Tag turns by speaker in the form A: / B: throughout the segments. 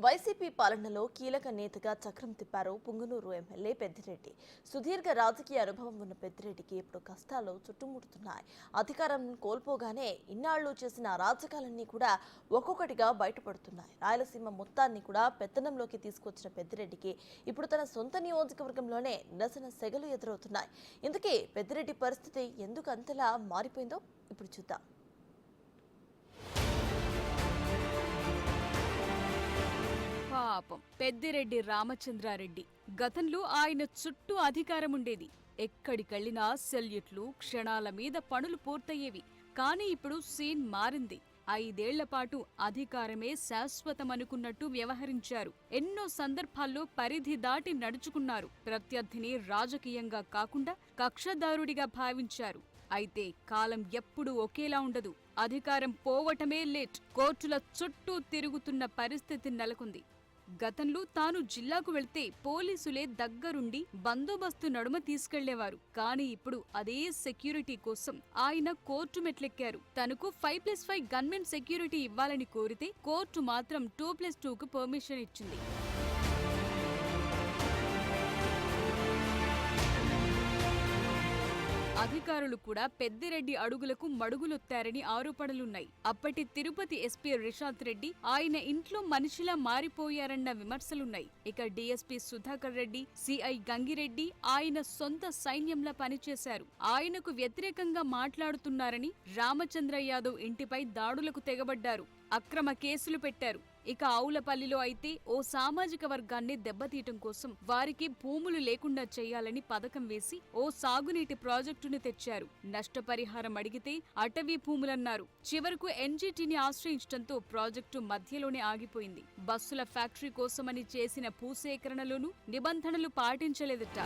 A: YCP పాలనలో కీలక నేతగా చక్రం తిప్పారు పుంగనూరు ఎమ్మెల్యే పెద్దిరెడ్డి. సుదీర్ఘ రాజకీయ అనుభవం ఉన్న పెద్దిరెడ్డికి ఇప్పుడు కష్టాలు చుట్టుముడుతున్నాయి. అధికారం కోల్పోగానే ఇన్నాళ్లు చేసిన అరాచకాలన్నీ కూడా ఒక్కొక్కటిగా బయటపడుతున్నాయి. రాయలసీమ మొత్తాన్ని కూడా పెత్తనంలోకి తీసుకొచ్చిన పెద్దిరెడ్డికి ఇప్పుడు తన సొంత నియోజకవర్గంలోనే నిరసన సెగలు ఎదురవుతున్నాయి. ఇందుకే పెద్దిరెడ్డి పరిస్థితి ఎందుకు అంతలా మారిపోయిందో ఇప్పుడు చూద్దాం.
B: పాపం పెద్దిరెడ్డి రామచంద్రారెడ్డి గతంలో ఆయన చుట్టూ అధికారం ఉండేది. ఎక్కడికెళ్లినా సెల్యూట్లు, క్షణాల మీద పనులు పూర్తయ్యేవి. కానీ ఇప్పుడు సీన్ మారింది. 5 ఏళ్ల పాటు అధికారమే శాశ్వతమనుకున్నట్టు వ్యవహరించారు. ఎన్నో సందర్భాల్లో పరిధి దాటి నడుచుకున్నారు. ప్రత్యర్థిని రాజకీయంగా కాకుండా కక్షదారుడిగా భావించారు. అయితే కాలం ఎప్పుడూ ఒకేలా ఉండదు. అధికారం పోవటమే లేట్. కోర్టుల చుట్టూ తిరుగుతున్న పరిస్థితి నెలకొంది. గతంలో తాను జిల్లాకు వెళ్తే పోలీసులే దగ్గరుండి బందోబస్తు నడుమ తీసుకెళ్లేవారు. కానీ ఇప్పుడు అదే సెక్యూరిటీ కోసం ఆయన కోర్టు మెట్లెక్కారు. తనకు 5+5 గన్మెన్ సెక్యూరిటీ ఇవ్వాలని కోరితే కోర్టు మాత్రం 2+2కు పర్మిషన్ ఇచ్చింది. అధికారులు కూడా పెద్దిరెడ్డి అడుగులకు మడుగులొత్తారని ఆరోపణలున్నాయి. అప్పటి తిరుపతి ఎస్పీ రిషాద్ రెడ్డి ఆయన ఇంట్లో మనిషిలా మారిపోయారన్న విమర్శలున్నాయి. ఇక డీఎస్పీ సుధాకర్ రెడ్డి, సిఐ గంగిరెడ్డి ఆయన సొంత సైన్యంలా పనిచేశారు. ఆయనకు వ్యతిరేకంగా మాట్లాడుతున్నారని రామచంద్ర యాదవ్ ఇంటిపై దాడులకు తెగబడ్డారు. అక్రమ కేసులు పెట్టారు. ఇక ఆవులపల్లిలో అయితే ఓ సామాజిక వర్గాన్ని దెబ్బతీయటం కోసం వారికి భూములు లేకుండా చేయాలని పథకం వేసి ఓ సాగునీటి ప్రాజెక్టును తెచ్చారు. నష్టపరిహారం అడిగితే అటవీ భూములన్నారు. చివరకు ఎన్జీటీని ఆశ్రయించడంతో ప్రాజెక్టు మధ్యలోనే ఆగిపోయింది. బస్సుల ఫ్యాక్టరీ కోసమని చేసిన భూసేకరణలోనూ నిబంధనలు పాటించలేదట.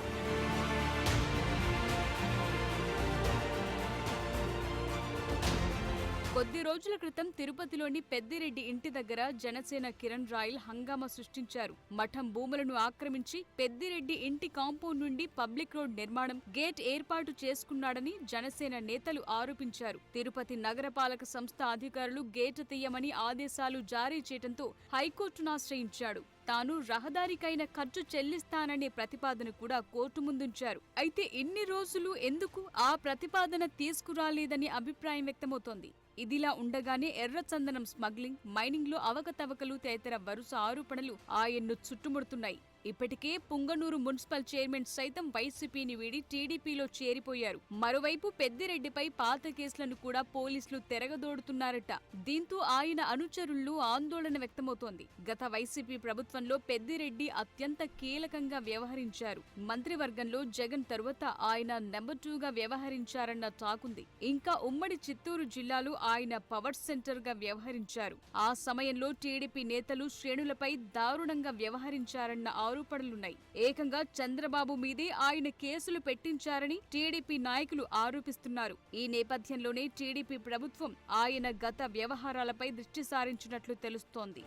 B: కొద్ది రోజుల క్రితం తిరుపతిలోని పెద్దిరెడ్డి ఇంటి దగ్గర జనసేన కిరణ్ రాయల్ హంగామా సృష్టించారు. మఠం భూములను ఆక్రమించి పెద్దిరెడ్డి ఇంటి కాంపౌండ్ నుండి పబ్లిక్ రోడ్ నిర్మాణం, గేట్ ఏర్పాటు చేసుకున్నాడని జనసేన నేతలు ఆరోపించారు. తిరుపతి నగరపాలక సంస్థ అధికారులు గేటు తీయమని ఆదేశాలు జారీ చేయడంతో హైకోర్టును ఆశ్రయించాడు. తాను రహదారికైన ఖర్చు చెల్లిస్తాననే ప్రతిపాదన కూడా కోర్టు ముందుంచారు. అయితే ఇన్ని రోజులు ఎందుకు ఆ ప్రతిపాదన తీసుకురాలేదని అభిప్రాయం వ్యక్తమవుతోంది. ఇదిలా ఉండగానే ఎర్రచందనం స్మగ్లింగ్, మైనింగ్లో అవకతవకలు తదితర వరుస ఆరోపణలు ఆయన్ను చుట్టుముడుతున్నాయి. ఇప్పటికే పుంగనూరు మున్సిపల్ చైర్మన్ సైతం వైసీపీని వీడి టీడీపీలో చేరిపోయారు. మరోవైపు పెద్దిరెడ్డిపై పాత కేసులను కూడా పోలీసులు తెరగదోడుతున్నారట. దీంతో ఆయన అనుచరుల్లో ఆందోళన వ్యక్తమవుతోంది. గత వైసీపీ ప్రభుత్వంలో పెద్దిరెడ్డి అత్యంత కీలకంగా వ్యవహరించారు. మంత్రివర్గంలో జగన్ తరువాత ఆయన నెంబర్ 2గా వ్యవహరించారన్న టాకుంది. ఇంకా ఉమ్మడి చిత్తూరు జిల్లాలో ఆయన పవర్ సెంటర్ గా వ్యవహరించారు. ఆ సమయంలో టీడీపీ నేతలు శ్రేణులపై దారుణంగా వ్యవహరించారన్న ఆరోపణలున్నాయి. ఏకంగా చంద్రబాబు మీదే ఆయన కేసులు పెట్టించారని టీడీపీ నాయకులు ఆరోపిస్తున్నారు. ఈ నేపథ్యంలోనే టీడీపీ ప్రభుత్వం ఆయన గత వ్యవహారాలపై దృష్టి సారించినట్లు తెలుస్తోంది.